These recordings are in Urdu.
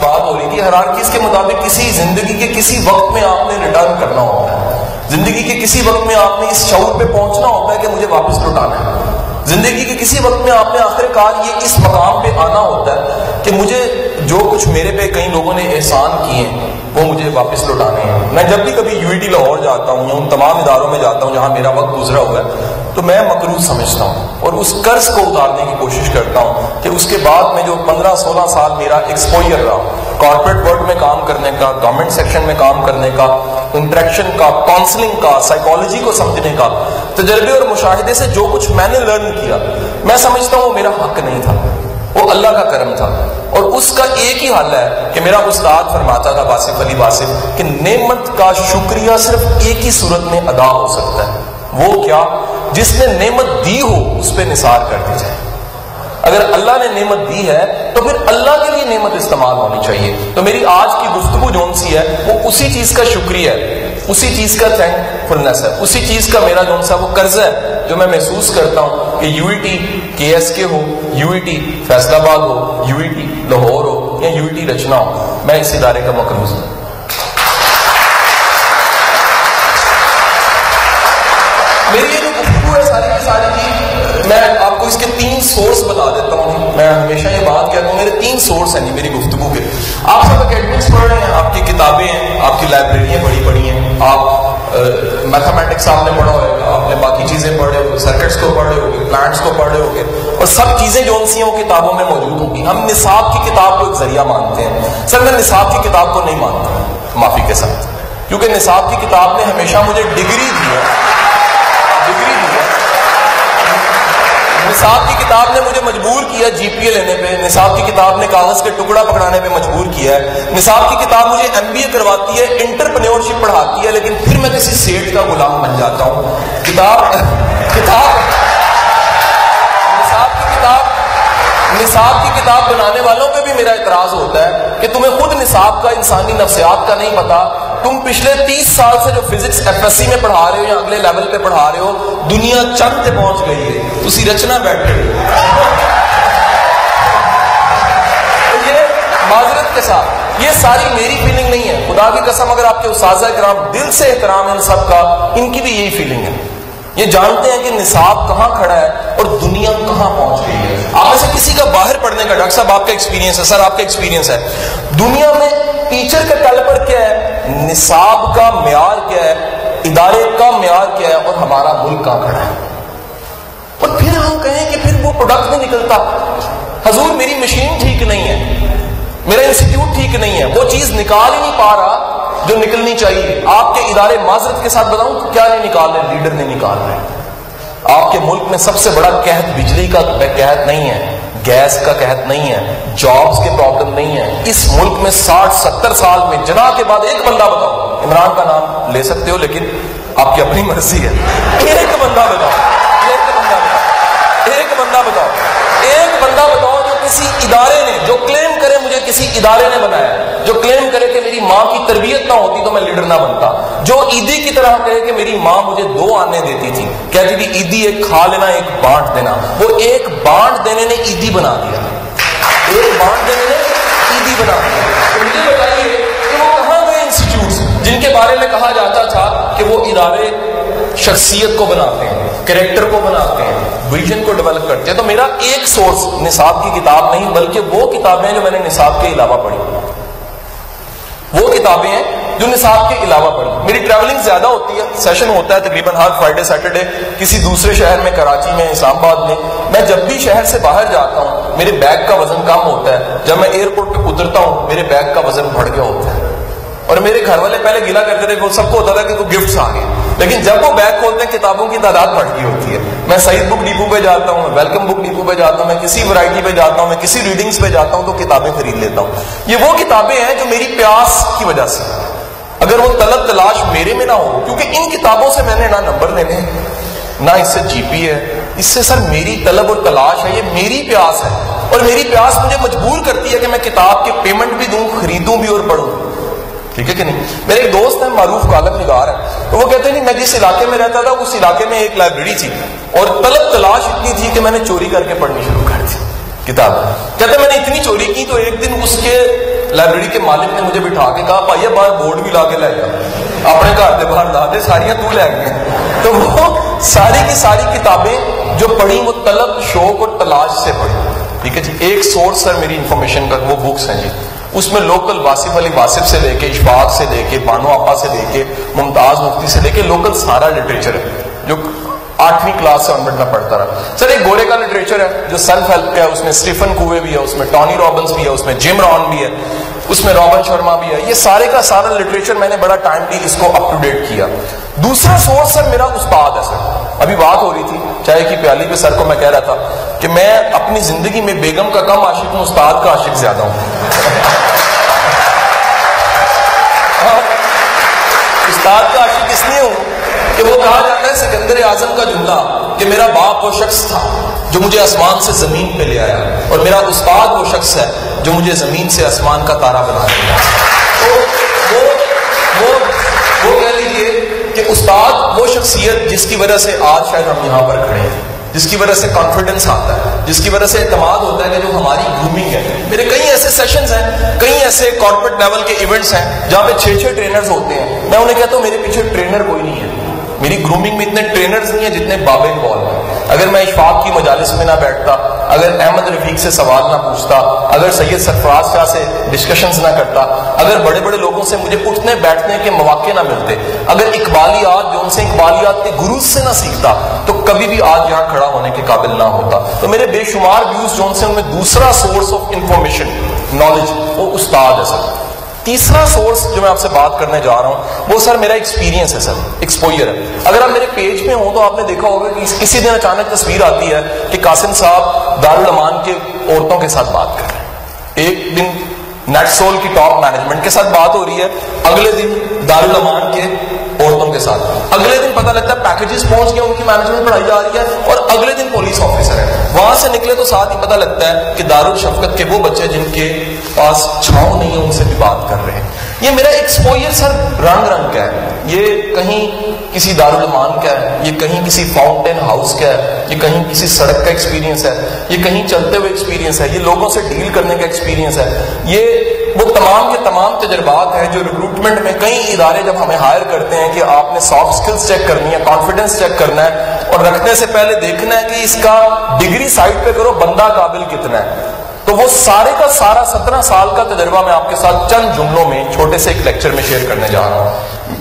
بات ہو رہی تھی، ہیرارکیز کے مطابق کسی زندگی کے کسی وقت میں آپ نے ریٹرن کرنا ہوتا ہے، زندگی کے کسی وقت میں آپ نے اس شعور پہ پہنچنا ہوتا ہے کہ مجھے واپس لوٹانا ہے، زندگی کے کسی وقت میں آپ نے آخر کار یہ اس مقام پہ آنا ہوتا ہے کہ مجھے جو کچھ میرے پہ کئی لوگوں نے احسان کیے ہیں وہ مجھے واپس لوٹانے ہیں۔ میں جب بھی کبھی UET لاہور جاتا ہوں یا ان تمام اداروں میں جاتا ہوں جہاں میرا وقت گزرا ہوا ہے تو میں مقروض سمجھتا ہوں اور اس قرض کو اتارنے کی کوشش کرتا ہوں کہ اس کے بعد میں جو 15-16 سال میرا ایکسپوئر رہا کارپوریٹ ورلڈ میں کام کرنے کا، گورنمنٹ سیکشن میں کام کرنے کا، انٹریکشن کا، کاؤنسلنگ کا، سائیکالوجی کو سمجھنے کا، تجربے اور مشاہدے سے جو کچھ میں نے لرن کیا، میں سمجھتا ہوں وہ میرا حق نہیں تھا، وہ اللہ کا کرم تھا۔ اور اس کا ایک ہی حل ہے کہ میرا استاد فرماتا تھا واصف علی واصف کہ نعمت کا شکریہ صرف ایک ہی صورت میں ادا ہو سکتا ہے، وہ کیا؟ جس نے نعمت دی ہو اس پہ نثار کر دی جائے۔ اگر اللہ نے نعمت دی ہے تو پھر اللہ کے لیے نعمت استعمال ہونی چاہیے۔ تو میری آج کی گفتگو جون سی ہے وہ اسی چیز کا شکریہ ہے، اسی چیز کا تھینک فلنس ہے، اسی چیز کا میرا جون سا وہ قرض ہے جو میں محسوس کرتا ہوں کہ UET KSK ہو، UET فیصل آباد ہو، UET لاہور ہو یا UET رچنا ہو، میں اس ادارے کا مقروض ہوں۔ میری یہ جو گفتگو ہے ساری کی ساری کی، میں آپ کو اس کے 3 سورس بتا دیتا ہوں۔ میں ہمیشہ یہ بات کہتا ہوں میرے 3 سورس ہیں میری گفتگو کے۔ آپ سب اکیڈمکس پڑھ رہے ہیں، آپ کی کتابیں ہیں، آپ کی لائبریریاں بڑی بڑی ہیں، آپ میتھمیٹکس آپ نے پڑھا ہوگا، آپ نے باقی چیزیں پڑھے ہوگی، سرکٹس کو پڑھے ہوگے، پلانٹس کو پڑھے ہوگے، اور سب چیزیں جو سی ہیں وہ کتابوں میں موجود ہوں گی۔ ہم نصاب کی کتاب کو ایک ذریعہ مانتے ہیں۔ سر میں نصاب کی کتاب کو نہیں مانتا معافی کے ساتھ، کیونکہ نصاب کی کتاب نے ہمیشہ مجھے ڈگری دی ہے، نصاب کی کتاب نے مجھے مجبور کیا GPA لینے پہ، نصاب کی کتاب نے کاغذ کے ٹکڑا پکڑانے پہ مجبور کیا ہے، نصاب کی کتاب مجھے MBA کرواتی ہے، انٹرپرینیورشپ پڑھاتی ہے، لیکن پھر میں کسی سیٹ کا غلام بن جاتا ہوں۔ نصاب کی کتاب بنانے والوں پہ بھی میرا اعتراض ہوتا ہے کہ تمہیں خود نصاب کا، انسانی نفسیات کا نہیں پتا، تم پچھلے 30 سال سے جو فزکس FSC میں پڑھا رہے ہو یا اگلے لیول پہ پڑھا رہے ہو، دنیا چند پہ پہنچ گئی ہے، تسی رچنا بیٹھے ہو۔ یہ معذرت کے ساتھ یہ ساری میری فیلنگ نہیں ہے، خدا کی قسم اگر آپ کے اساتذہ کرام دل سے احترام ان سب کا، ان کی بھی یہی فیلنگ ہے، یہ جانتے ہیں کہ نصاب کہاں کھڑا ہے اور دنیا کہاں پہنچ گئی ہے۔ آپ میں سے کسی کا باہر پڑھنے کا، ڈاکٹر صاحب آپ کا ایکسپیرینس ہے، سر آپ کا ایکسپیرینس ہے، دنیا میں ٹیچر کا کیلیبر کیا ہے، نصاب کا معیار کیا ہے، ادارے کا معیار کیا ہے، اور ہمارا ملک کہاں کھڑا ہے۔ اور پھر ہم کہیں کہ پھر وہ پروڈکٹ نہیں نکلتا۔ حضور میری مشین ٹھیک نہیں ہے، میرا انسٹیٹیوٹ ٹھیک نہیں ہے، وہ چیز نکال ہی نہیں پا رہا جو نکلنی چاہیے۔ آپ کے ادارے معذرت کے ساتھ بتاؤں کیا نہیں نکال رہے، لیڈر نہیں نکال رہے۔ آپ کے ملک میں سب سے بڑا قحط بجلی کا قحط نہیں ہے، گیس کا قحط نہیں ہے، جابز کے پرابلم نہیں ہے۔ اس ملک میں 60-70 سال میں جناح کے بعد ایک بندہ بتاؤ، عمران کا نام لے سکتے ہو لیکن آپ کی اپنی مرضی ہے، ایک بندہ بتاؤ، ایک بندہ بتاؤ جو کسی ادارے نے، جو کلیم کرے مجھے کسی ادارے نے بنایا، جو کلیم کرے کہ میری ماں کی تربیت نہ ہوتی تو میں لیڈر نہ بنتا، جو عیدی کی طرح کہے کہ میری ماں مجھے 2 آنے دیتی تھی، کہتی تھی عیدی ایک کھا لینا ایک بانٹ دینا، وہ ایک بانٹ دینے نے عیدی بنا دیا، ایک بانٹ دینے نے عیدی بنا دیا۔ تو مجھے بتائیے کہ وہ کہاں گئے انسٹیٹیوٹس جن کے بارے میں کہا جاتا تھا کہ وہ ادارے شخصیت کو بناتے ہیں، کریکٹر کو بناتے ہیں، ویژن کو ڈیولپ کرتے ہیں۔ تو میرا ایک سورس نصاب کی کتاب نہیں بلکہ وہ کتابیں جو میں نے نصاب کے علاوہ پڑھی، وہ کتابیں ہیں جو نصاب کے علاوہ پڑھی۔ میری ٹریولنگ زیادہ ہوتی ہے، سیشن ہوتا ہے تقریباً ہر فرائیڈے سیٹرڈے کسی دوسرے شہر میں، کراچی میں، اسلام آباد میں۔ میں جب بھی شہر سے باہر جاتا ہوں میرے بیگ کا وزن کم ہوتا ہے، جب میں ایئرپورٹ پہ اترتا ہوں میرے بیگ کا وزن بڑھ گیا ہوتا ہے۔ اور میرے گھر والے پہلے گلا کرتے تھے، وہ سب کو ہوتا تھا کہ وہ گفٹس آ گئے، لیکن جب وہ بیگ کھولتے ہیں کتابوں کی تعداد بڑھ گئی ہوتی ہے۔ میں سعید بک ڈیپو پہ جاتا ہوں، میں ویلکم بک ڈیپو پہ جاتا ہوں، میں کسی ورائٹی پہ جاتا ہوں، میں کسی ریڈنگز پہ جاتا ہوں تو کتابیں خرید لیتا ہوں۔ یہ وہ کتابیں ہیں جو میری پیاس کی وجہ سے، اگر وہ طلب تلاش میرے میں نہ ہو، کیونکہ ان کتابوں سے میں نے نہ نمبر لینے، نہ اس سے GPA ہے، اس سے سر میری طلب اور تلاش ہے، یہ میری پیاس ہے، اور میری پیاس مجھے مجبور کرتی ہے کہ میں کتاب کی پیمنٹ بھی دوں، خریدوں بھی اور پڑھوں، ٹھیک ہے کہ نہیں۔ میرے ایک دوست ہیں معروف کالم نگار ہیں، تو وہ کہتے ہیں میں جس علاقے میں رہتا تھا اس علاقے میں ایک لائبریری تھی اور طلب تلاش اتنی تھی کہ میں نے چوری کر کے پڑھنی شروع کر دی کتاب۔ کہتے میں نے اتنی چوری کی تو ایک دن اس کے لائبریری کے مالک نے مجھے بٹھا کے کہا بھائی باہر بورڈ بھی لا کے لے جا, اپنے گھر کے باہر لا دے, ساریاں تو لے گئے. تو وہ ساری کی ساری کتابیں جو پڑھی وہ طلب, شوق اور تلاش سے پڑھی. ٹھیک ہے جی. ایک سورس ہے میری انفارمیشن کا, وہ بکس ہیں جی. اس میں لوکل واصف علی واصف سے لے کے, اشفاق سے لے کے, بانو آپا سے لے کے, ممتاز مفتی سے لے کے لوکل سارا لٹریچر ہے جو 8ویں کلاس سے آنورڈ میں پڑھتا رہا. سر ایک گورے کا لٹریچر ہے جو سیلف ہیلپ کا ہے, اس میں اسٹیفن کووے بھی ہے, اس میں ٹونی رابنس بھی ہے, اس میں جم ران بھی ہے, اس میں رابن شرما بھی ہے. یہ سارے کا سارا لٹریچر میں نے بڑا ٹائم بھی اس کو اپ ٹو ڈیٹ کیا. دوسرا سورس سر میرا استاد ہے. سر ابھی بات ہو رہی تھی چائے کی پیالی پہ, سر کو میں کہہ رہا تھا کہ میں اپنی زندگی میں بیگم کا کم عاشق ہوں, استاد کا عاشق زیادہ ہوں. استاد کا عاشق اس لیے ہوں کہ وہ کہا جاتا ہے سکندر اعظم کا جملہ کہ میرا باپ وہ شخص تھا جو مجھے آسمان سے زمین پہ لے آیا, اور میرا استاد وہ شخص ہے جو مجھے زمین سے آسمان کا تارا بنا دیا. تو وہ کہہ لیجیے کہ استاد وہ شخصیت جس کی وجہ سے آج شاید ہم یہاں پر کھڑے ہیں, جس کی وجہ سے کانفیڈنس آتا ہے, جس کی وجہ سے اعتماد ہوتا ہے کہ جو ہماری گرومنگ ہے. میرے کئی ایسے سیشنز ہیں, کئی ایسے کارپوریٹ لیول کے ایونٹس ہیں جہاں پہ 6 ٹرینرز ہوتے ہیں. میں انہیں کہتا ہوں میرے پیچھے ٹرینر کوئی نہیں ہے, میری گرومنگ میں اتنے ٹرینرز نہیں ہیں جتنے بابے انوالو ہیں. اگر میں اشفاق کی مجالس میں نہ بیٹھتا, اگر احمد رفیق سے سوال نہ پوچھتا, اگر سید سرفراز شاہ سے ڈسکشنز نہ کرتا, اگر بڑے بڑے لوگوں سے مجھے اٹھنے بیٹھنے کے مواقع نہ ملتے, اگر اقبالیات جو ان سے اقبالیات کے گروز سے نہ سیکھتا, تو کبھی بھی آج یہاں کھڑا ہونے کے قابل نہ ہوتا. تو میرے بے شمار ویوز جو ان سے, ان میں دوسرا سورس آف انفارمیشن نالج وہ استاد ہے. سر تیسرا سورس جو میں آپ سے بات کرنے جا رہا ہوں وہ سر میرا ایکسپیرینس ہے, سر ایکسپوئر ہے. اگر آپ میرے پیج پہ ہوں تو آپ نے دیکھا ہوگا کہ کسی دن اچانک تصویر آتی ہے کہ قاسم صاحب دارالامان کے عورتوں کے ساتھ بات کر رہے ہیں, ایک دن نیٹ سول کی ٹاپ مینجمنٹ کے ساتھ بات ہو رہی ہے, اگلے دن دارالامان کے عورتوں کے ساتھ, اگلے دن پتہ لگتا ہے پیکیجز پہنچ گئے, ان کی مینجمنٹ پڑھائی جا رہی ہے, اور اگلے دن پولیس آفیسر ہے. وہاں سے نکلے تو ساتھ ہی پتہ لگتا ہے کہ دارالشفقت کے وہ بچے جن کے پاس چھاؤں نہیں ہے ان سے بھی بات کر رہے ہیں. یہ میرا ایکسپوئر سر رنگ رنگ کا ہے. یہ کہیں کسی دارالمان کا ہے, یہ کہیں کسی فاؤنٹین ہاؤس کا ہے, یہ کہیں کسی سڑک کا ایکسپیرینس ہے, یہ کہیں چلتے ہوئے ایکسپیرینس ہے, یہ لوگوں سے ڈیل کرنے کا ایکسپیرینس ہے. یہ وہ تمام کے تمام تجربات ہیں جو ریکروٹمنٹ میں کئی ادارے جب ہمیں ہائر کرتے ہیں کہ آپ نے سافٹ سکلز چیک کرنی ہے, کانفیڈنس چیک کرنا ہے, اور رکھنے سے پہلے دیکھنا ہے کہ اس کا ڈگری سائٹ پہ کرو بندہ قابل کتنا ہے. تو وہ سارے کا سارا 17 سال کا تجربہ میں آپ کے ساتھ چند جملوں میں چھوٹے سے ایک لیکچر میں شیئر کرنے جا رہا ہوں.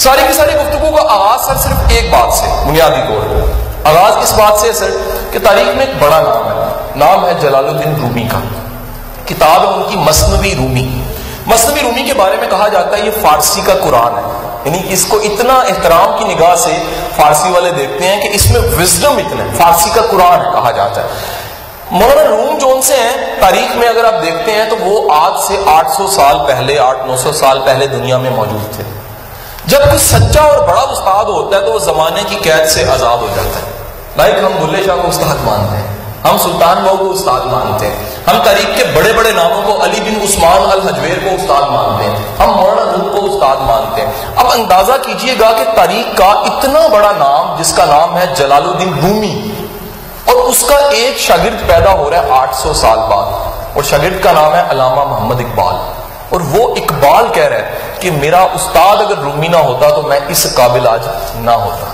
ساری کی ساری گفتگو کا آغاز سر صرف ایک بات سے, بنیادی طور پر آغاز اس بات سے ہے سر کہ تاریخ میں ایک بڑا نام ہے جلال الدین رومی کا. کتاب ہے ان کی مثنوی رومی. مثنوی رومی کے بارے میں کہا جاتا ہے یہ فارسی کا قرآن ہے, یعنی اس کو اتنا احترام کی نگاہ سے فارسی والے دیکھتے ہیں کہ اس میں وزڈم اتنا ہے, فارسی کا قرآن ہے کہا جاتا ہے. مولانا روم جو ان سے ہیں تاریخ میں اگر آپ دیکھتے ہیں تو وہ آج سے 800 سال پہلے, 800-900 سال پہلے دنیا میں موجود تھے. جب کوئی سچا اور بڑا استاد ہوتا ہے تو وہ زمانے کی قید سے آزاد ہو جاتا ہے. لائک ہم بلے شاہ کو استاد مانتے ہیں, ہم سلطان بہو کو استاد مانتے ہیں, ہم تاریخ کے بڑے بڑے ناموں کو علی بن عثمان الحجویر کو استاد مانتے ہیں, ہم مولانا روم کو استاد مانتے ہیں. اب اندازہ کیجئے گا کہ تاریخ کا اتنا بڑا نام جس کا نام ہے جلال الدین رومی, اور اس کا ایک شاگرد پیدا ہو رہا ہے 800 سال بعد, اور شاگرد کا نام ہے علامہ محمد اقبال. اور وہ اقبال کہہ رہا ہے کہ میرا استاد اگر رومی نہ ہوتا تو میں اس قابل آج نہ ہوتا.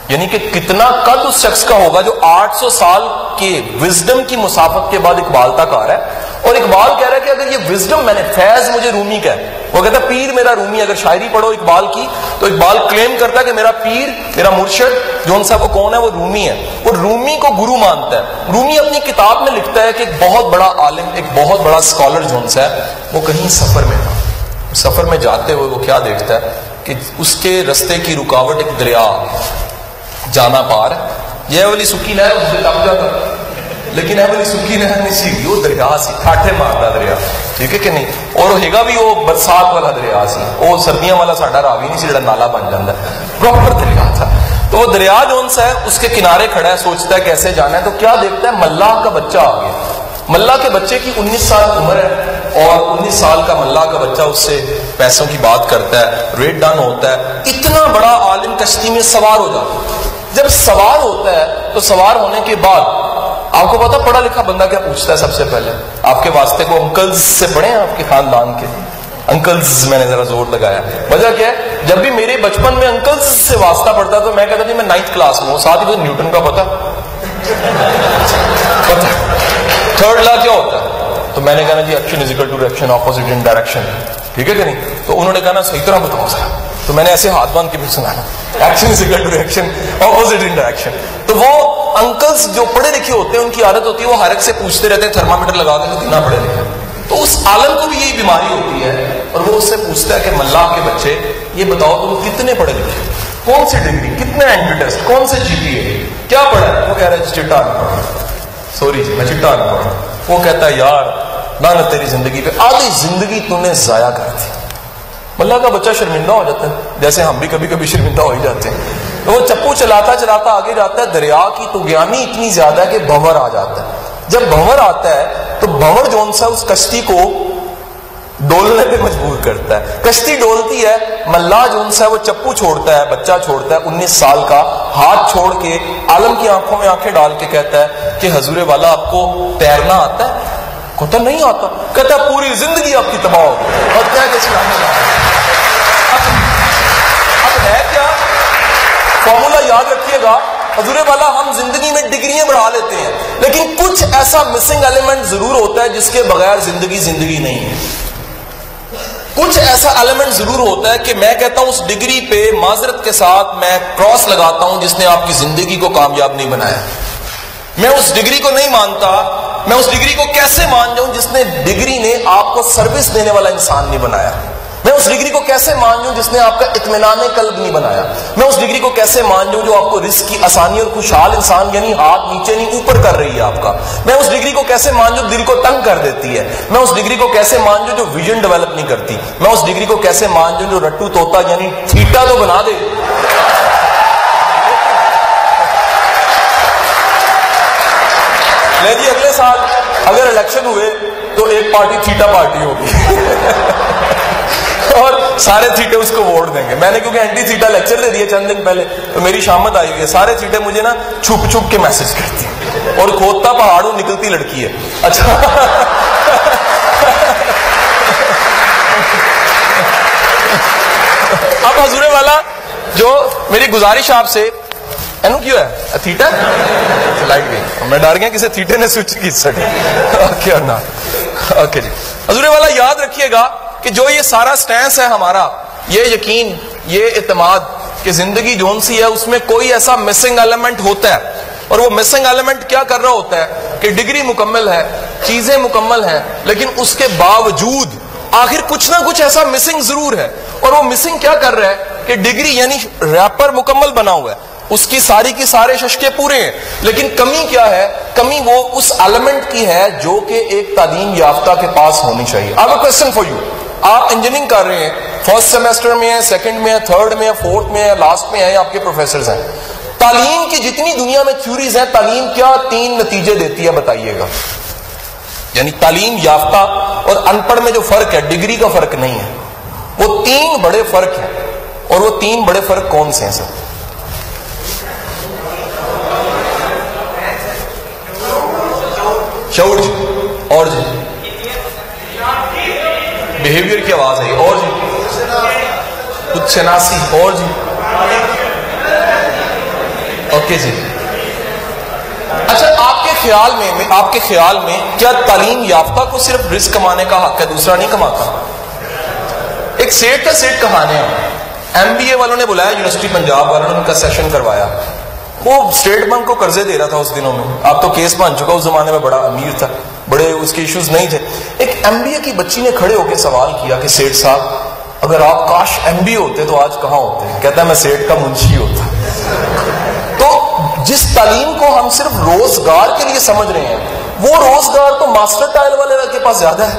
یعنی کہ کتنا قد اس شخص کا ہوگا جو 800 سال کے وزڈم کی مسافت کے بعد اقبال تک آ رہا ہے. اور اقبال کہہ رہا ہے کہ اگر یہ وزڈم میں نے, فیض مجھے رومی کا ہے, وہ کہتا ہے پیر میرا رومی. اگر شاعری پڑھو اقبال کی تو اقبال کلیم کرتا ہے کہ میرا پیر, میرا مرشد جو ان صاحب کو کون ہے وہ رومی ہے, وہ رومی کو گرو مانتا ہے. رومی اپنی کتاب میں لکھتا ہے کہ ایک بہت بڑا عالم, ایک بہت بڑا اسکالر جو ان سے ہے وہ کہیں سفر میں تھا. سفر میں جاتے ہوئے وہ کیا دیکھتا ہے کہ اس کے رستے کی رکاوٹ ایک دریا جانا پار ہے. یہ والی سکی نہر اس سے ٹپ جاتا, لیکن یہ والی سکی نہر نہیں سی, وہ دریا سی, ٹھاٹھے مارتا دریا, ٹھیک ہے کہ نہیں. اور ہوگا بھی وہ برسات والا دریا سی, وہ سردیاں والا ساڈا راوی نہیں سی جڑا نالا بن جاتا ہے, پراپر دریا تھا. تو وہ دریا جو سا ہے اس کے کنارے کھڑا ہے, سوچتا ہے کیسے جانا ہے. تو کیا دیکھتا ہے ملاح کا بچہ آ گیا. ملاح کے بچے کی 19 سال عمر ہے, اور 19 سال کا ملاح کا بچہ اس سے پیسوں کی بات کرتا ہے, ریٹ ڈن ہوتا ہے. اتنا بڑا عالم کشتی میں سوار ہو جاتا ہے. جب سوار ہوتا ہے تو سوار ہونے کے بعد آپ کو پتا پڑھا لکھا بندہ کیا پوچھتا ہے سب سے پہلے؟ آپ کے واسطے کو انکلز سے پڑھے ہیں آپ کے خاندان کے؟ انکلز میں نے ذرا زور لگایا. وجہ کیا ہے؟ جب بھی میرے بچپن میں انکلز سے واسطہ پڑتا تو میں کہتا تھا میں 9th کلاس میں ہوں. ساتھ ہی تو نیوٹن کا پتا 3rd لا کیا ہوتا ہے؟ تو میں نے کہا جی action is equal to reaction opposite in direction. ٹھیک ہے کہ نہیں؟ تو انہوں نے کہا نا صحیح طرح بتاؤ ذرا. تو میں نے ایسے ہاتھ باندھ کے بھی سنانا action is equal to reaction opposite in direction. تو وہ انکلز جو پڑھے لکھے ہوتے ہیں ان کی عادت ہوتی ہے وہ ہر ایک سے پوچھتے رہتے ہیں تھرمامیٹر لگا کے کتنا پڑھے لکھے. تو اس عالم کو بھی یہی بیماری ہوتی ہے اور وہ اس سے پوچھتا ہے کہ ملاح کے بچے یہ بتاؤ تم کتنے پڑھے لکھے، کون سی ڈگری، کتنے اینٹی ٹیسٹ، کون سے جی پی اے، کیا پڑھا ہے؟ وہ کہہ رہا ہے چٹا نہیں پڑھا. سوری جی میں چٹا نہیں پڑھا. وہ کہتا ہے یار نہ تیری زندگی پہ آدھی زندگی تم نے ضائع کر دی. ملا کا بچہ شرمندہ ہو جاتا ہے جیسے ہم بھی کبھی کبھی شرمندہ ہو ہی جاتے ہیں. تو وہ چپو چلاتا چلاتا آگے جاتا ہے. دریا کی طغیانی اتنی زیادہ ہے کہ بھنور آ جاتا ہے. جب بھنور آتا ہے تو بھنور جون سا اس کشتی کو ڈولنے پہ مجبور کرتا ہے. کشتی ڈولتی ہے، ملا جون سا وہ چپو چھوڑتا ہے، بچہ چھوڑتا ہے 19 سال کا، ہاتھ چھوڑ کے عالم کی آنکھوں میں آنکھیں ڈال کے کہتا ہے کہ حضور والا آپ کو تیرنا آتا ہے؟ کہتا نہیں آتا. کہتا ہے پوری زندگی آپ کی تباہ ہو گئی. اور کیا اب ہے کیا فارمولا یاد رکھیے گا حضور والا. ہم زندگی میں ڈگریاں بڑھا لیتے ہیں لیکن کچھ ایسا مسنگ ایلیمنٹ ضرور ہوتا ہے جس کے بغیر زندگی نہیں ہے. کچھ ایسا ایلیمنٹ ضرور ہوتا ہے کہ میں کہتا ہوں اس ڈگری پہ معذرت کے ساتھ میں کراس لگاتا ہوں جس نے آپ کی زندگی کو کامیاب نہیں بنایا. میں اس ڈگری کو نہیں مانتا. میں اس ڈگری کو کیسے مان جاؤں جس نے ڈگری نے آپ کو سروس دینے والا انسان نہیں بنایا؟ میں اس ڈگری کو کیسے مان جاؤں جس نے آپ کا اطمینان قلب نہیں بنایا؟ میں اس ڈگری کو کیسے مان جاؤں جو آپ کو رزق کی آسانی اور خوشحال انسان یعنی ہاتھ نیچے نہیں اوپر کر رہی ہے آپ کا؟ میں اس ڈگری کو کیسے مان جاؤں دل کو تنگ کر دیتی ہے؟ میں اس ڈگری کو کیسے مان جاؤں جو ویژن ڈیولپ نہیں کرتی؟ میں اس ڈگری کو کیسے مان جاؤں جو رٹو توتا یعنی تھیٹا تو بنا دے. لے جی اگلے سال اگر الیکشن ہوئے تو ایک پارٹی تھیٹا پارٹی ہوگی اور سارے تھیٹے اس کو ووٹ دیں گے. میں نے کیونکہ اینٹی تھیٹا لیکچر دے دیا چند دن پہلے تو میری شامت آئی ہوئی ہے. سارے تھیٹے مجھے نا چھپ چھپ کے میسج کرتی ہیں اور کھودتا پہاڑوں نکلتی لڑکی ہے. اچھا اب حضور والا جو میری گزارش آپ سے اینو کیوں ہے تھیٹا لائٹ گئی میں ڈر گیا کسی تھیٹے نے سوئچ کی سکے نا. اوکے جی حضور والا یاد رکھیے گا کہ جو یہ سارا سٹینس ہے ہمارا، یہ یقین، یہ اعتماد کہ زندگی جون سی ہے اس میں کوئی ایسا مسنگ ایلیمنٹ ہوتا ہے. اور وہ مسنگ ایلیمنٹ کیا کر رہا ہوتا ہے کہ ڈگری مکمل ہے، چیزیں مکمل ہیں، لیکن اس کے باوجود آخر کچھ نہ کچھ ایسا مسنگ ضرور ہے. اور وہ مسنگ کیا کر رہا ہے کہ ڈگری یعنی ریپر مکمل بنا ہوا ہے، اس کی ساری کی سارے ششکے پورے ہیں، لیکن کمی کیا ہے؟ کمی وہ اس ایلیمنٹ کی ہے جو کہ ایک تعلیم یافتہ کے پاس ہونی چاہیے. I have a question for you. آپ انجینئرنگ کر رہے ہیں، فرسٹ سیمیسٹر میں ہیں، سیکنڈ میں ہیں، تھرڈ میں ہیں، فورتھ میں ہیں، لاسٹ میں ہیں، آپ کے پروفیسرز ہیں. تعلیم کی جتنی دنیا میں تھیوریز ہیں، تعلیم کیا 3 نتیجے دیتی ہے بتائیے گا؟ یعنی تعلیم یافتہ اور ان پڑھ میں جو فرق ہے ڈگری کا فرق نہیں ہے، وہ 3 بڑے فرق ہیں. اور وہ 3 بڑے فرق کون سے ہیں سر؟ شعور جی، اور جی بیہیویئر کی آواز ہے، اور جی خود شناسی، اور جی اوکے جی. اچھا آپ کے خیال میں کیا تعلیم یافتہ کو صرف رزق کمانے کا حق ہے، دوسرا نہیں کماتا؟ ایک سیٹ کا سیٹ کہانی ہے. ایم بی اے والوں نے بلایا یونیورسٹی پنجاب والوں نے، ان کا سیشن کروایا. وہ اسٹیٹ بینک کو قرضے دے رہا تھا اس دنوں میں. اب تو کیس بن چکا، اس زمانے میں بڑا امیر تھا، بڑے اس کے ایشوز نہیں تھے. ایک ایم بی اے کی بچی نے کھڑے ہو کے سوال کیا کہ سیٹ صاحب اگر آپ کاش ایم بی اے ہوتے تو آج کہاں ہوتے؟ کہتا ہے میں سیٹ کا منشی ہوتا. تو جس تعلیم کو ہم صرف روزگار کے لیے سمجھ رہے ہیں، وہ روزگار تو ماسٹر ٹائل والے کے پاس زیادہ ہے،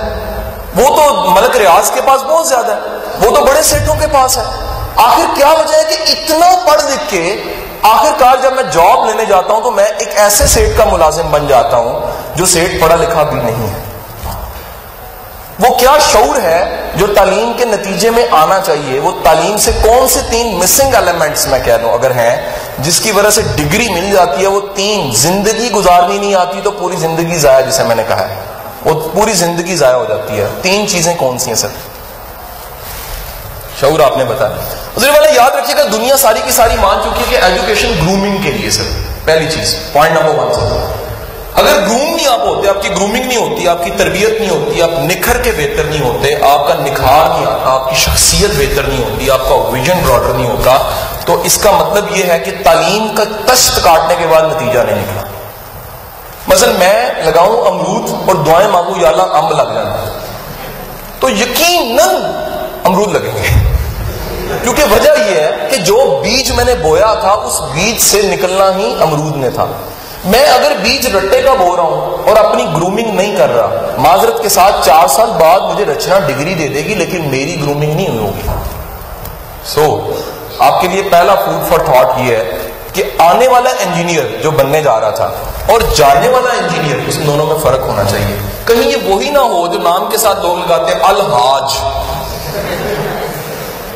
وہ تو ملک ریاض کے پاس بہت زیادہ ہے، وہ تو بڑے سیٹوں کے پاس ہے. آخر کیا وجہ ہے کہ اتنا پڑھ لکھ کے آخر کار جب میں جاب لینے جاتا ہوں تو میں ایک ایسے سیٹ کا ملازم بن جاتا ہوں جو سیٹ پڑھا لکھا بھی نہیں ہے؟ وہ کیا شعور ہے جو تعلیم کے نتیجے میں آنا چاہیے، وہ تعلیم سے کون سے 3 مسنگ ایلیمنٹس میں کہہ لوں اگر ہیں جس کی وجہ سے ڈگری مل جاتی ہے، وہ 3 زندگی گزارنی نہیں آتی تو پوری زندگی ضائع، جسے میں نے کہا ہے وہ پوری زندگی ضائع ہو جاتی ہے. 3 چیزیں کون سی ہیں سر؟ شعور آپ نے بتایا. حضور والا یاد رکھیے گا دنیا ساری کی ساری مان چکی ہے کہ ایجوکیشن گرومنگ کے لیے سر. پہلی چیز پوائنٹ نمبر 1 سر، اگر گروم نہیں آپ ہوتے، آپ کی گرومنگ نہیں ہوتی، آپ کی تربیت نہیں ہوتی، آپ نکھر کے بہتر نہیں ہوتے، آپ کا نکھار نہیں آتا، آپ کی شخصیت بہتر نہیں ہوتی، آپ کا ویژن براڈر نہیں ہوتا، تو اس کا مطلب یہ ہے کہ تعلیم کا تشت کاٹنے کے بعد نتیجہ نہیں نکلا. مثلا میں لگاؤں امرود اور دعائیں مانگوں یا اللہ امب لگ جانا، تو یقیناً امرود لگیں گے، کیونکہ وجہ یہ ہے کہ جو بیج میں نے بویا تھا اس بیج سے نکلنا ہی امرود نے تھا. میں اگر بیج رٹے کا بو رہا ہوں اور اپنی گرومنگ نہیں کر رہا، معذرت کے ساتھ 4 سال بعد مجھے رچنا ڈگری دے دے گی لیکن میری گرومنگ نہیں ہوگی. آپ کے لیے پہلا فوڈ فار تھاٹ یہ ہے کہ آنے والا انجینئر جو بننے جا رہا تھا اور جانے والا انجینئر، اس دونوں میں فرق ہونا چاہیے. کہیں یہ وہی نہ ہو جو نام کے ساتھ لوگ لگاتے ہیں الحاج،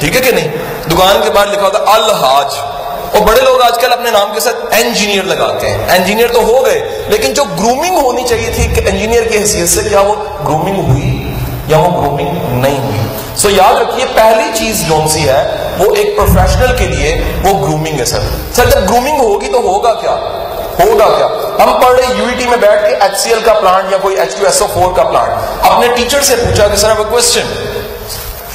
ٹھیک ہے کہ نہیں، دکان کے باہر لکھا ہوتا ہے الحاج، اور بڑے لوگ آج کل اپنے نام کے ساتھ انجینئر لگاتے ہیں. انجینئر تو ہو گئے لیکن جو گرومنگ ہونی چاہیے تھی کہ انجینئر کی حیثیت سے، کیا وہ گرومنگ ہوئی یا وہ گرومنگ نہیں ہوئی؟ سو یاد رکھیے پہلی چیز جون سی ہے وہ ایک پروفیشنل کے لیے وہ گرومنگ ہے. سر جب گرومنگ ہوگی تو ہوگا کیا؟ ہم پڑھ رہے یو ای ٹی میں بیٹھ کے HCL کا پلانٹ یا کوئی H2SO4 کا پلانٹ، اپنے ٹیچر سے پوچھا کہ سر کوشچن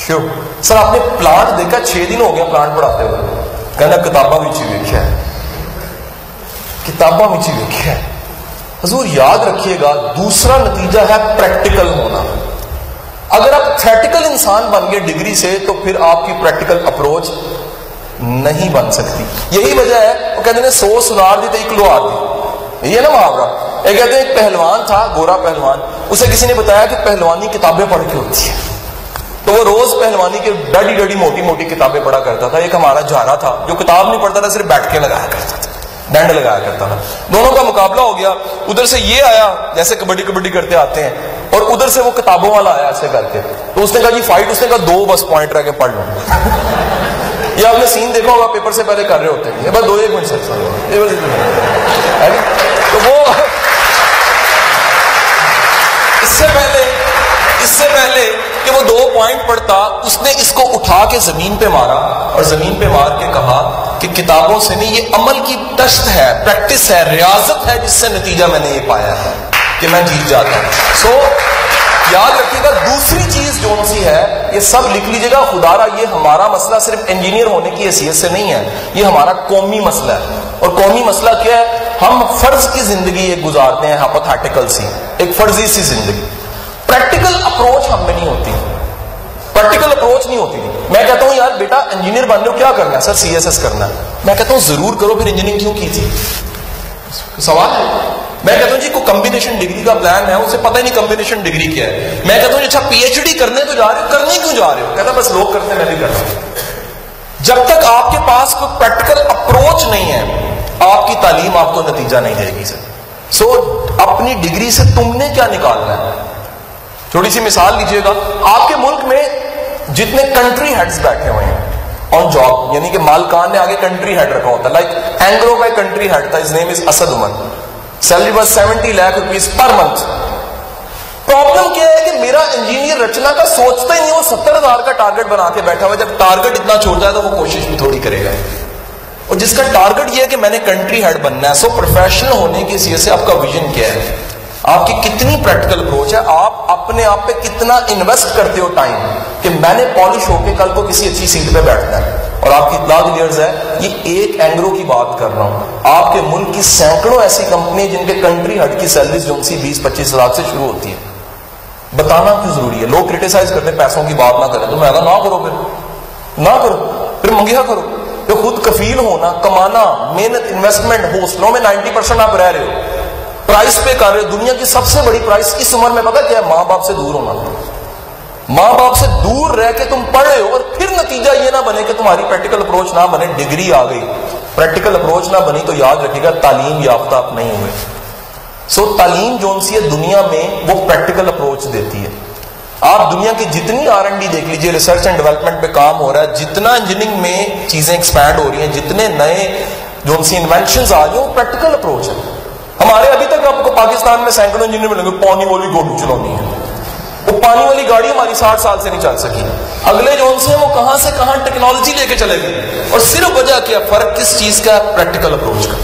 شیور سر آپ نے پلانٹ دیکھا، 6 دن ہو گیا پلانٹ پڑھاتے ہوئے، کہنا کتاباں بھی ویکھیا ہے، کتاباں بھی ویکھیا ہے. حضور یاد رکھیے گا دوسرا نتیجہ ہے پریکٹیکل ہونا. اگر آپ تھیٹیکل انسان بن گئے ڈگری سے تو پھر آپ کی پریکٹیکل اپروچ نہیں بن سکتی. یہی وجہ ہے وہ کہتے ہیں 100 سنار دی تو 1 لوہار دی، یہ نا محاورہ. یہ کہتے ہیں ایک پہلوان تھا، گورا پہلوان، اسے کسی نے بتایا کہ پہلوانی کتابیں پڑھ کے ہوتی ہے، تو وہ روز پہلوانی کے ڈیڈی موٹی موٹی کتابیں پڑھا کرتا تھا. ایک ہمارا جارا تھا جو کتاب نہیں پڑھتا تھا، صرف بیٹھ کے لگایا کرتا تھا، ڈنڈ لگایا کرتا تھا. دونوں کا مقابلہ ہو گیا، ادھر سے یہ آیا جیسے کبڈی کرتے آتے ہیں، اور ادھر سے وہ کتابوں والا آیا ایسے کر کے. تو اس نے کہا جی فائٹ، اس نے کہا 2 بس پوائنٹ رہ کے پڑھ لوں. یہ آپ نے سین دیکھا ہوگا، پیپر سے پہلے کر رہے ہوتے ہیں، بس 2-1 منٹ تو وہ اس سے پہلے کہ وہ 2 پوائنٹ پڑھتا، اس نے اس کو اٹھا کے زمین پہ مارا اور زمین پہ مار کے کہا کہ کتابوں سے نہیں، یہ عمل کی تشت ہے، پریکٹس ہے، ریاضت ہے، جس سے نتیجہ میں نے یہ پایا ہے کہ میں جیت جاتا ہوں. سو یاد رکھیے گا دوسری چیز جون سی ہے، یہ سب لکھ لیجیے گا. خدا را یہ ہمارا مسئلہ صرف انجینئر ہونے کی حیثیت سے نہیں ہے، یہ ہمارا قومی مسئلہ ہے. اور قومی مسئلہ کیا ہے؟ ہم فرض کی زندگی ایک گزارتے ہیں، ہائپوتھیٹیکل سی، ایک فرضی سی زندگی. پریکٹیکل اپروچ ہم میں نہیں ہوتی، پریکٹیکل اپروچ نہیں ہوتی. میں کہتا ہوں یار بیٹا انجینئر بننے کو کیا کرنا ہے؟ سر CSS کرنا ہے. میں کہتا ہوں ضرور کرو، پھر انجینئرنگ کیوں کی تھی؟ سوال ہے. میں کہتا ہوں جی کوئی کمبینیشن ڈگری کا پلان ہے، اسے پتہ ہی نہیں کمبینیشن ڈگری کیا ہے. میں کہتا ہوں اچھا PhD کرنے تو جا رہے ہو، کرنے کیوں جا رہے ہو؟ کہتا بس لوگ کرتے ہیں میں بھی کرتا ہوں. جب تک آپ کے پاس کوئی پریکٹیکل اپروچ نہیں ہے، آپ کی تعلیم آپ کو نتیجہ نہیں دے گی. سو اپنی ڈگری سے تم نے کیا نکالنا ہے؟ چھوٹی سی مثال لیجئے گا، آپ کے ملک میں جتنے کنٹری ہیڈز بیٹھے ہوئے ہیں آن جاب، یعنی کہ مالکان نے آگے کنٹری ہیڈ رکھا ہوتا ہے، لائک اینگرو کا کنٹری ہیڈ تھا، his name is Asad Umar, salary was 70 lakh rupees per month. Problem کیا ہے کہ میرا انجینئر رچنا کا سوچتا ہی نہیں، وہ 70,000 کا ٹارگٹ بنا کے بیٹھا ہوا. جب ٹارگٹ اتنا چھوٹا ہے تو وہ کوشش بھی تھوڑی کرے گا. اور جس کا ٹارگٹ یہ ہے کہ میں نے کنٹری ہیڈ بننا ہے. سو پروفیشنل ہونے کی حیثیت سے آپ کا ویژن کیا ہے، آپ کی کتنی پریکٹیکل اپروچ ہے، آپ اپنے آپ پہ کتنا انویسٹ کرتے ہو ٹائم کہ میں نے پالش ہو کے کل کو کسی اچھی سیٹ پہ بیٹھنا ہے. اور آپ کی اطلاع کلیئرز ہے، یہ ایک اینگرو کی بات کر رہا ہوں. آپ کے ملک کی سینکڑوں ایسی کمپنی جن کے کنٹری ہیڈ کی سیلریز جو سی 20-25 لاکھ سے شروع ہوتی ہے. بتانا کیوں ضروری ہے؟ لوگ کرٹیسائز کرتے ہیں پیسوں کی بات نہ کریں، تو میں کہا نہ کرو، نہ کرو، پھر منگیا کرو. جو خود کفیل ہونا، کمانا، محنت، انویسٹمنٹ، ہاسٹلوں میں 90% آپ رہ رہے ہو، پرائز پہ کر رہے ہو. دنیا کی سب سے بڑی پرائز اس عمر میں پتا کیا ہے؟ ماں باپ سے دور ہونا. ماں باپ سے دور رہ کے تم پڑھ رہے ہو اور پھر نتیجہ یہ نہ بنے کہ تمہاری پریکٹیکل اپروچ نہ بنے، ڈگری آ گئی، پریکٹیکل اپروچ نہ بنی، تو یاد رکھیے گا تعلیم یافتہ آپ نہیں ہوئے. سو تعلیم جون سی ہے دنیا میں وہ پریکٹیکل اپروچ دیتی ہے. آپ دنیا کی جتنی R&D دیکھ لیجیے, ریسرچ اینڈ ڈیولپمنٹ پہ کام ہو رہا ہے, جتنا انجینئرنگ میں چیزیں ایکسپینڈ ہو رہی ہیں, جتنے نئے جو ان سی انوینشنز آ رہی ہیں, وہ پریکٹیکل اپروچ ہے. ہمارے ابھی تک آپ کو پاکستان میں سینکڑوں انجینئر ملیں گے پانی والی گاڑی چلانی ہے. وہ پانی والی گاڑی ہماری 60 سال سے نہیں چل سکی. اگلے جو ان سے وہ کہاں سے کہاں ٹیکنالوجی لے کے چلے گئے, اور صرف وجہ کیا فرق کس چیز کا, پریکٹیکل اپروچ کا,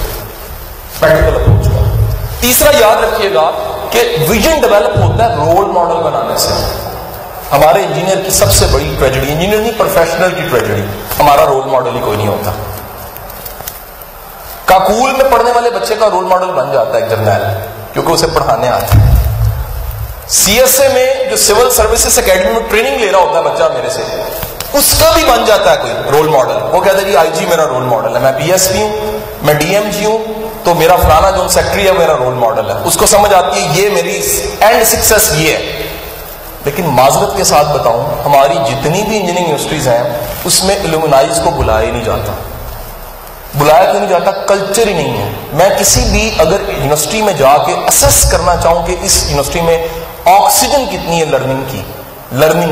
پریکٹیکل اپروچ کا. تیسرا یاد رکھیے گا کہ ویژن ڈیولپ ہوتا ہے رول ماڈل بنانے سے. ہمارے انجینئر کی سب سے بڑی ٹریجڈی, انجینئر نہیں پروفیشنل کی ٹریجڈی, ہمارا رول ماڈل ہی کوئی نہیں ہوتا. کاکول میں پڑھنے والے بچے کا رول ماڈل بن جاتا ہے ایک جرنیل, کیونکہ اسے پڑھانے آتا ہے. سی ایس اے میں جو سول سروسز اکیڈمی میں ٹریننگ لے رہا ہوتا ہے بچہ میرے سے, اس کا بھی بن جاتا ہے کوئی رول ماڈل. وہ کہتا ہے جی آئی جی میرا رول ماڈل ہے, میں پی ایس پی ہوں, میں ڈی ایم جی ہوں, تو میرا فلانا جو سیکٹری ہے میرا رول ماڈل ہے. اس کو سمجھ آتی ہے یہ میری اینڈ سکسیس یہ ہے. لیکن معذرت کے ساتھ بتاؤں, ہماری جتنی بھی انجینئرنگ یونیورسٹیز ہیں اس میں الومنائز کو بلایا ہی نہیں جاتا. بلایا کیوں نہیں جاتا؟ کلچر ہی نہیں ہے. میں کسی بھی اگر یونیورسٹی میں جا کے اسیس کرنا چاہوں کہ اس یونیورسٹی میں آکسیجن کتنی ہے لرننگ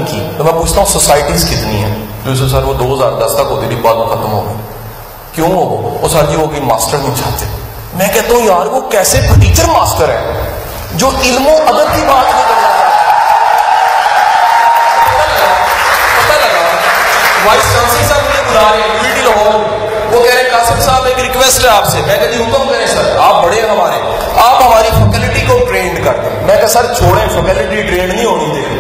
کی, تو میں پوچھتا ہوں سوسائٹیز کتنی ہیں. جو سر وہ 2010 تک ہوتی تھی, بعد میں ختم ہو گئی. کیوں ہو وہ سر جی وہ کوئی ماسٹر نہیں چاہتے. میں کہتا ہوں یار وہ کیسے ٹیچر ماسٹر ہے جو علم و ادب کی بات نہیں کرنا چاہتے. پتہ لگا وائس چانسلر صاحب مجھے بلا رہے ہیں UT لاہور, وہ کہہ رہے ہیں قاسم صاحب ایک ریکویسٹ ہے آپ سے. میں کہتی حکم کریں سر, آپ بڑے ہیں ہمارے, آپ ہماری فیکلٹی کو ٹرینڈ کر دیں. میں کہا سر چھوڑیں, فیکلٹی ٹرینڈ نہیں ہونی چاہیے,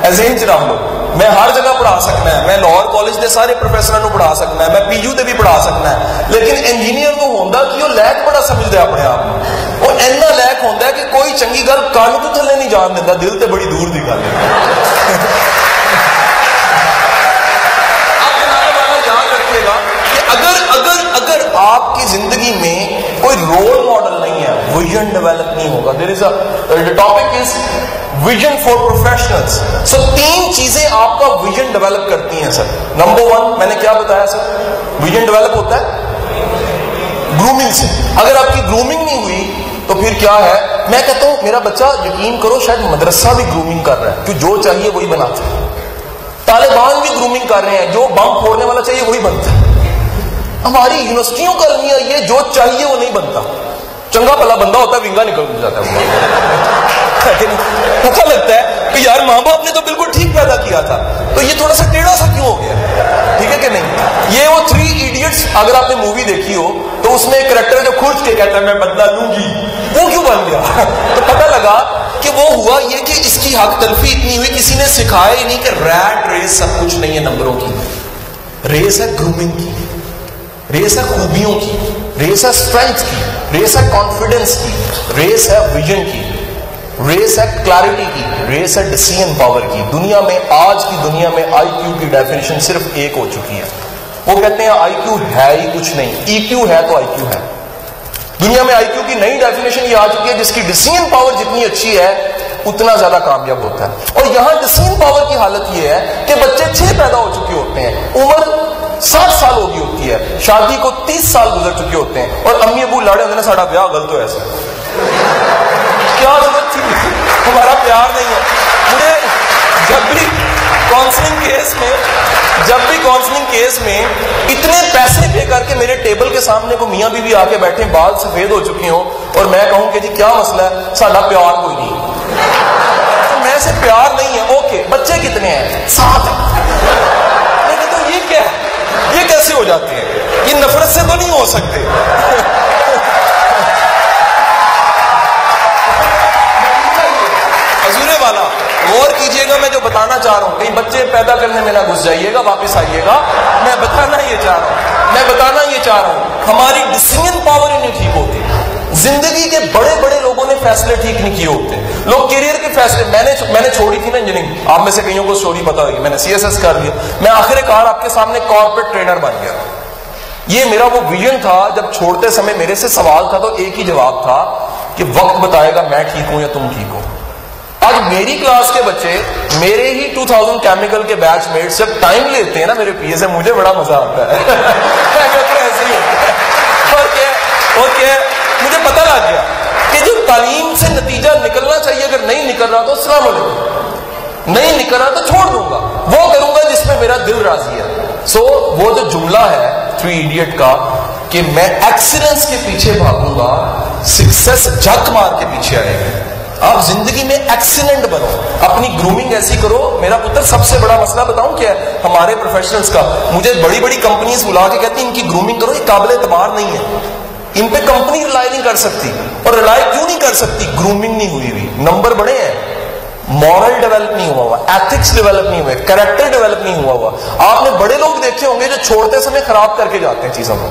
ایزینچ رکھ لو. میں ہر جگہ پڑھا سکنا ہے, میں لاہور کالج کے سارے پروفیسروں کو پڑھا سکنا ہے, میں پی یو تے بھی پڑھا سکنا ہے. لیکن انجینئر کو ہوتا کہ وہ لیک بڑا سمجھتا ہے اپنے آپ کو, وہ اینا لیک ہوتا ہے کہ کوئی چنگی گل کان تو تھلے نہیں جان دیتا, دل تے بڑی دور دی گل ہے. اگر آپ کی زندگی میں کوئی رول ماڈل نہیں ہے, ویژن ڈیولپ نہیں ہوگا. There is a topic is vision for professionals. So 3 چیزیں آپ کا ویژن ڈیولپ کرتی ہیں سر. نمبر 1 میں نے کیا بتایا سر, ویژن ڈیولپ ہوتا ہے گرومنگ سے. اگر آپ کی گرومنگ نہیں ہوئی تو پھر کیا ہے. میں کہتا ہوں میرا بچہ یقین کرو شاید مدرسہ بھی گرومنگ کر رہا ہے, کہ جو چاہیے وہی بناتا ہے. طالبان بھی گرومنگ کر رہے ہیں, جو بم پھوڑنے والا چاہیے وہی بنتا ہے. ہماری یونیورسٹیوں کا المیہ یہ جو چاہیے وہ نہیں بنتا. چنگا بھلا بندہ ہوتا ہے ونگا نکل جاتا ہے. پتہ لگتا ہے کہ یار ماں باپ نے تو بالکل ٹھیک پیدا کیا تھا, تو یہ تھوڑا سا ٹیڑھا سا کیوں ہو گیا. ٹھیک ہے کہ نہیں. یہ وہ 3 ایڈیٹس اگر آپ نے مووی دیکھی ہو تو اس میں ایک کریکٹر جو کھرچ کے کہتا ہے میں بدلہ لوں گی, وہ کیوں بن گیا. تو پتہ لگا کہ وہ ہوا یہ کہ اس کی حق تلفی اتنی ہوئی, کسی نے سکھایا ہی نہیں کہ ریٹ ریس سب کچھ نہیں ہے نمبروں کی, ریس ہے گرومنگ کی, ریس ہے خوبیوں کی, ریس ہے اسٹرینتھ کی, ریس ہے کانفیڈنس کی, ریس ہے ویژن کی, ریس ہے کلیرٹی کی, ریس ہے ڈیسیژن پاور کی. دنیا میں آج کی دنیا میں آئی کیو کی ڈیفینیشن صرف ایک ہو چکی ہے. وہ کہتے ہیں آئی کیو ہے ہی کچھ نہیں, ای کیو ہے تو آئی کیو ہے. دنیا میں آئی کیو کی نئی ڈیفینیشن یہ آ چکی ہے جس کی ڈیسیژن پاور جتنی اچھی ہے اتنا زیادہ کامیاب ہوتا ہے. اور یہاں ڈیسیژن پاور کی حالت یہ ہے کہ بچے 6 پیدا ہو چکے ہوتے ہیں, عمر 60 سال ہو گئی ہوتی ہے, شادی کو 30 سال گزر چکے ہوتے ہیں, اور امی ابو لاڑے ہوتے ہیں ساڑا بیاہ غلط ہو ایسا. کیا ضرورت تھی, ہمارا پیار نہیں ہے. مجھے جب بھی کاؤنسلنگ کیس میں اتنے پیسے پے کر کے میرے ٹیبل کے سامنے کو میاں بیوی آ کے بیٹھے, بال سفید ہو چکی ہوں, اور میں کہوں کہ جی کیا مسئلہ ہے, ساڈا پیار کوئی نہیں. تو میں سے پیار نہیں ہے, اوکے بچے کتنے ہیں, 7 ہیں. تو یہ کیا ہے, یہ کیسے ہو جاتے ہیں, یہ نفرت سے تو نہیں ہو سکتے. حضور والا غور کیجئے گا, میں جو بتانا چاہ رہا ہوں, کہیں بچے پیدا کرنے میں نہ گھس جائیے گا, واپس آئیے گا. میں بتانا یہ چاہ رہا ہوں ہماری ڈیسیژن پاور ہی نہیں ٹھیک ہوتی. زندگی کے بڑے بڑے لوگوں نے فیصلے ٹھیک نہیں کیے ہوتے. لوگ کیریئر کے فیصلے, میں نے چھوڑی تھی نا انجینئرنگ, آپ میں سے کئیوں کو اسٹوری پتا ہوگی, میں نے CSS کر لیا, میں آخر کار آپ کے سامنے کارپوریٹ ٹرینر بن گیا. یہ میرا وہ ویژن تھا. جب چھوڑتے سمے میرے سے سوال تھا تو ایک ہی جواب تھا کہ وقت بتائے گا میں ٹھیک ہوں یا تم ٹھیک ہو. آج میری کلاس کے بچے, میرے ہی 2000 کیمیکل کے بیچ میٹس جب ٹائم لیتے ہیں نا میرے پیے سے, مجھے بڑا مزہ آتا ہے. ایسے ہی مجھے پتہ لگ گیا کہ جو تعلیم سے نتیجہ نکلنا چاہیے اگر نہیں نکل رہا تو السلام علیکم. نہیں نکل رہا تو چھوڑ دوں گا, وہ کروں گا جس میں میرا دل راضی ہے. سو وہ جو جملہ ہے تھری ایڈیٹ کا کہ میں ایکسیلنس کے پیچھے بھاگوں گا, سکسیس جھک مار کے پیچھے آئے گا. آپ زندگی میں ایکسیلنٹ بنو, اپنی گرومنگ ایسی کرو. میرا پتر سب سے بڑا مسئلہ بتاؤں کیا ہے ہمارے پروفیشنلز کا, مجھے بڑی بڑی کمپنیز بلا کے کہتی ہیں ان کی گرومنگ کرو, یہ قابل اعتبار نہیں ہے, ان پہ کمپنی ریلائی نہیں کر سکتی. اور ریلائی کیوں نہیں کر سکتی؟ گرومنگ نہیں ہوئی ہوئی. نمبر بڑے ہیں, مورل ڈیولپ نہیں ہوا ہوا, ایتھکس ڈیولپ نہیں ہوئے, کریکٹر ڈیولپ نہیں ہوا ہوا. آپ نے بڑے لوگ دیکھے ہوں گے جو چھوڑتے سمے خراب کر کے جاتے ہیں چیزوں کو,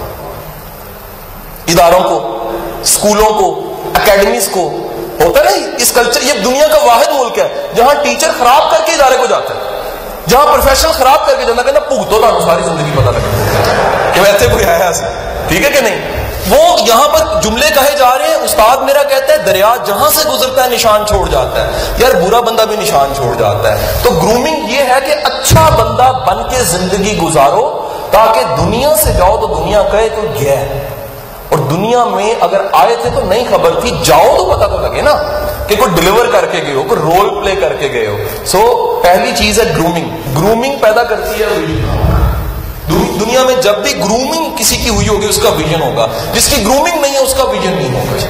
اداروں کو, اسکولوں کو, اکیڈمیز کو. ہوتا نہیں اس کلچر, یہ دنیا کا واحد ملک ہے جہاں ٹیچر خراب کر کے ادارے کو جاتا ہے, جہاں پروفیشنل خراب کر کے جاتا ہے, کہنا بھگتو تھا ساری زندگی پتا لگا کہ ویسے کوئی آیا ایسے, ٹھیک ہے کہ نہیں. وہ یہاں پر جملے کہے جا رہے ہیں. استاد میرا کہتا ہے دریا جہاں سے گزرتا ہے نشان چھوڑ جاتا ہے, یار برا بندہ بھی نشان چھوڑ جاتا ہے. تو گرومنگ یہ ہے کہ اچھا بندہ بن کے زندگی گزارو تاکہ دنیا سے جاؤ تو دنیا کہے تو گیا, اور دنیا میں اگر آئے تھے تو نہیں خبر تھی, جاؤ تو پتہ تو لگے نا کہ کوئی ڈیلیور کر کے گئے ہو, کوئی رول پلے کر کے گئے ہو. سو پہلی چیز ہے گرومنگ. گرومنگ پیدا کرتی ہے دنیا میں. جب بھی گرومنگ کسی کی ہوئی ہوگی اس کا ویژن ہوگا, جس کی گرومنگ نہیں ہے اس کا ویژن نہیں ہوگا.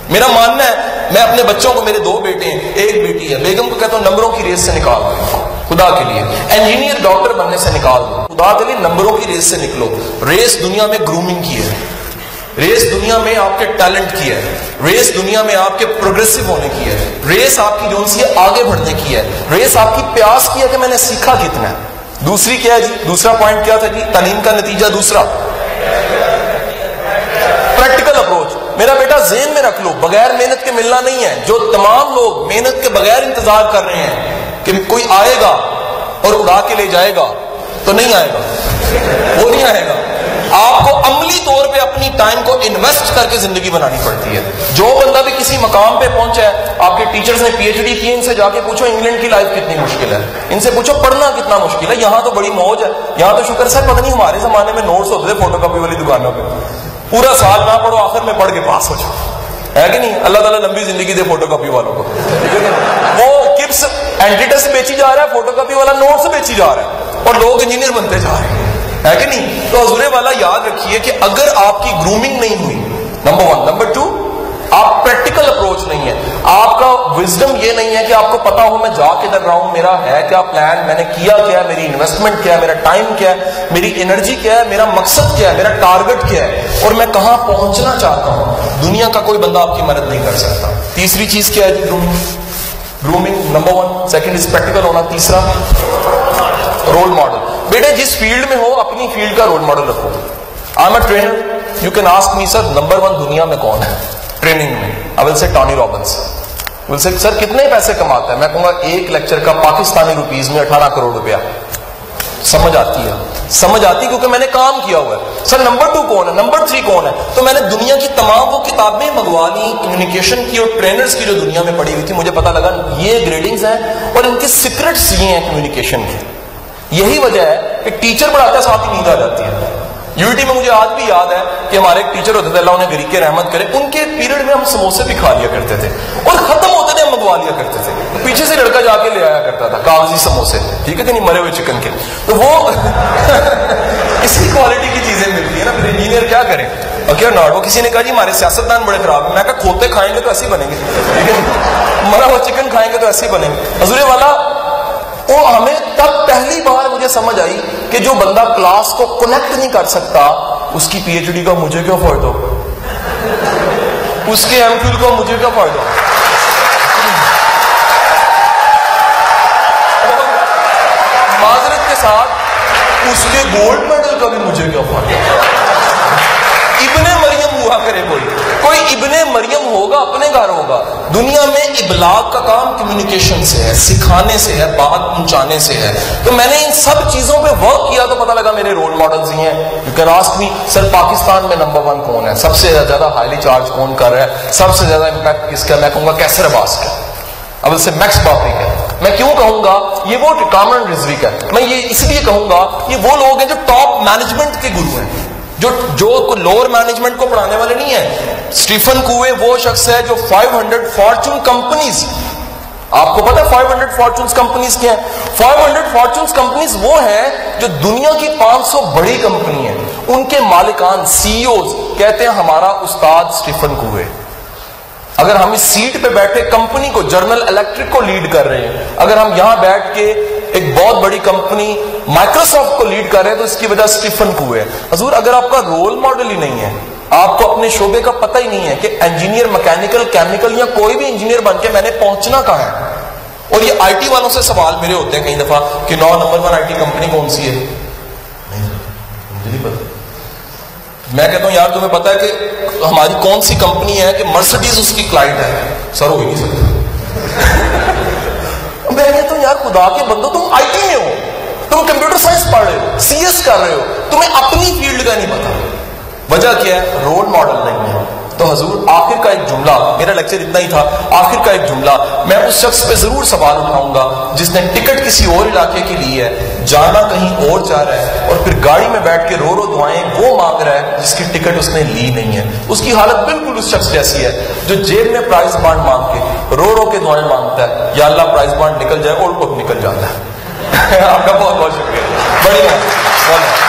میرا ماننا ہے, میں اپنے بچوں کو, میرے 2 بیٹے ہیں, 1 بیٹی ہے, بیگم کو کہتا ہوں نمبروں کی ریس سے نکال دو, خدا کے لیے انجینئر ڈاکٹر بننے سے نکال دو, خدا کے لیے نمبروں کی ریس سے نکلو. ریس دنیا میں گرومنگ کی ہے, ریس دنیا میں آپ کے ٹیلنٹ کی ہے, ریس دنیا میں آپ کے پروگریسو ہونے کی ہے, ریس آپ کی جو سی آگے بڑھنے کی ہے, ریس آپ کی پیاس کی ہے کہ میں نے سیکھا کتنا ہے. دوسری کیا ہے جی, دوسرا پوائنٹ کیا تھا جی, تعلیم کا نتیجہ دوسرا پریکٹیکل اپروچ. میرا بیٹا ذہن میں رکھ لو, بغیر محنت کے ملنا نہیں ہے. جو تمام لوگ محنت کے بغیر انتظار کر رہے ہیں کہ کوئی آئے گا اور اڑا کے لے جائے گا, تو نہیں آئے گا, وہ نہیں آئے گا. آپ کو عملی طور پہ اپنی ٹائم کو انویسٹ کر کے زندگی بنانی پڑتی ہے. جو بندہ بھی کسی مقام پہ پہنچا ہے, آپ کے ٹیچرز نے PhD کی, ان سے جا کے پوچھو انگلینڈ کی لائف کتنی مشکل ہے, ان سے پوچھو پڑھنا کتنا مشکل ہے. یہاں تو بڑی موج ہے, یہاں تو شکر سر پتہ نہیں ہمارے زمانے میں نوٹس ہوتے تھے فوٹو کاپی والی دکانوں پہ, پورا سال نہ پڑھو آخر میں پڑھ کے پاس ہو جاؤ, ہے کہ نہیں. اللہ تعالیٰ لمبی زندگی دے فوٹو کاپی والوں کو. وہ کپس اینٹیٹس بیچی جا رہا ہے, فوٹو کاپی والا نوٹس بیچی جا رہا ہے, اور لوگ انجینئر بنتے جا رہے ہیں, ہے کہ نہیں. تو حضور والا یاد رکھیے کہ اگر آپ کی گرومنگ نہیں ہوئی, نمبر 1, نمبر 2, آپ پریکٹیکل اپروچ نہیں ہے, آپ کا وزڈم یہ نہیں ہے کہ آپ کو پتا ہو میں جا کدھر رہا ہوں, میرا ہے کیا پلان, میں نے کیا کیا, میری انویسٹمنٹ کیا ہے, میرا ٹائم کیا ہے, میری انرجی کیا ہے, میرا مقصد کیا ہے, میرا ٹارگٹ کیا ہے, اور میں کہاں پہنچنا چاہتا ہوں. دنیا کا کوئی بندہ آپ کی مدد نہیں کر سکتا. تیسری چیز کیا ہے جی, grooming. Number 1, second is practical ہونا. تیسرا رول ماڈل. بیٹے جس فیلڈ میں ہو اپنی فیلڈ کا رول ماڈل رکھو. I am a trainer, you can ask me sir number 1 دنیا میں کون ہے ٹریننگ میں. آئی ول سے ٹونی رابنس. ول سے سر کتنے پیسے کماتا ہے, میں کہوں گا ایک لیکچر کا پاکستانی روپیز میں 18 کروڑ روپیہ. سمجھ آتی ہے, سمجھ آتی کیونکہ میں نے کام کیا ہوا ہے. سر نمبر 2 کون ہے, نمبر 3 کون ہے, تو میں نے دنیا کی تمام وہ کتابیں منگوا لی کمیونیکیشن کی اور ٹرینرز کی جو دنیا میں پڑھی ہوئی تھی. مجھے پتا لگا یہ گریڈنگز ہیں اور ان کے سیکرٹس یہ ہیں کمیونیکیشن کے. یہی وجہ ہے کہ ٹیچر پڑھاتا ہے ساتھ ہی نیند آ جاتی ہے. یونٹی میں مجھے آج بھی یاد ہے کہ ہمارے ایک ٹیچر ہوتے تھے, اللہ انہیں غریق رحمت کرے, ان کے پیریڈ میں ہم سموسے بھی کھا لیا کرتے تھے, اور ختم ہوتے تھے ہم منگوا لیا کرتے تھے. پیچھے سے لڑکا جا کے لے آیا کرتا تھا کاغذی سموسے, ٹھیک ہے کہ نہیں, مرے ہوئے چکن کے. تو وہ اسی کوالٹی کی چیزیں ملتی ہیں نا. پھر انجینئر کیا کریں, اور کیا ناٹ. وہ کسی نے کہا جی ہمارے سیاستدان بڑے خراب ہیں. میں کہا کھوتے کھائیں گے تو ایسے ہی بنیں گے, ٹھیک ہے, مرا ہوا چکن کھائیں گے تو ایسے ہی بنیں گے. حضور والا وہ ہمیں تب پہلی بار مجھے سمجھ آئی کہ جو بندہ کلاس کو کنیکٹ نہیں کر سکتا اس کی PhD کا مجھے کیا فائدہ, اس کے MPhil کا مجھے کیا فائدہ. معذرت کے ساتھ اس کے گولڈ میڈل کا بھی مجھے کیا فائدہ. ابن مریم ہوا کرے, کوئی ابن مریم ہوگا اپنے گھر ہوگا. دنیا میں ابلاغ کا کام کمیونیکیشن سے ہے, سکھانے سے ہے, بات پہنچانے سے ہے. تو میں نے ان سب چیزوں پہ ورک کیا تو پتا لگا میرے رول ماڈلز ہی ہیں. یو کین آسک می سر پاکستان میں نمبر 1 کون ہے, سب سے زیادہ ہائیلی چارج کون کر رہا ہے, سب سے زیادہ امپیکٹ کس کا. میں کہوں گا کیسر عباس کا, اب سے میکس باپری کا. میں کیوں کہوں گا یہ وہ کامران رضوی کا. میں یہ اس لیے کہوں گا یہ وہ لوگ ہیں جو ٹاپ مینجمنٹ کے گرو ہیں, جو لوور مینجمنٹ کو پڑھانے والے نہیں ہیں. اسٹیفن کوے وہ شخص ہے جو 500 فارچون کمپنیز آپ کو پتا 500 فارچونز کمپنیز کیا ہیں؟ 500 فارچونز کمپنیز وہ ہیں جو دنیا کی 500 بڑی کمپنی ہیں، ان کے مالکان سی اوز کہتے ہیں ہمارا استاد اسٹیفن کوے۔ اگر ہم اس سیٹ پہ بیٹھے کمپنی کو، جنرل الیکٹرک کو لیڈ کر رہے ہیں، اگر ہم یہاں بیٹھ کے ایک بہت بڑی کمپنی مائکروسافٹ کو لیڈ کر رہے ہیں تو اس کی وجہ اسٹیفن کوے ہے۔ حضور اگر آپ کا رول ماڈل ہی نہیں ہے، آپ کو اپنے شعبے کا پتہ ہی نہیں ہے کہ انجینئر میکینیکل کیمیکل یا کوئی بھی انجینئر بن کے میں نے پہنچنا کہاں ہے، اور یہ آئی ٹی والوں سے سوال میرے ہوتے ہیں کئی دفعہ کہ نمبر 1 آئی ٹی کمپنی کون سی ہے؟ نہیں مجھے نہیں پتا۔ میں کہتا ہوں یار تمہیں پتا ہے کہ ہماری کون سی کمپنی ہے کہ مرسڈیز اس کی کلائنٹ ہے؟ سر ہو ہی نہیں سکتا۔ میں کہتا ہوں یار خدا کے بندو، تم آئی ٹی میں ہو، تم کمپیوٹر سائنس پڑھ رہے ہو، سی ایس کر رہے ہو، تمہیں اپنی فیلڈ کا نہیں پتا۔ وجہ کیا ہے؟ رول ماڈل نہیں ہے۔ تو حضور آخر کا ایک جملہ، میرا لیکچر اتنا ہی تھا، آخر کا ایک جملہ میں اس شخص پہ ضرور سوال اٹھاؤں گا جس نے ٹکٹ کسی اور علاقے کے لیے ہے، جانا کہیں اور چاہ رہا ہے، اور پھر گاڑی میں بیٹھ کے رو رو دعائیں وہ مانگ رہا ہے جس کی ٹکٹ اس نے لی نہیں ہے۔ اس کی حالت بالکل اس شخص جیسی ہے جو جیب میں پرائز بانڈ مانگ کے رو رو کے دعائیں مانگتا ہے، یا اللہ پرائز بانڈ نکل جائے، اور وہ نکل جاتا ہے۔ آپ کا بہت بہت شکریہ، بڑی بات۔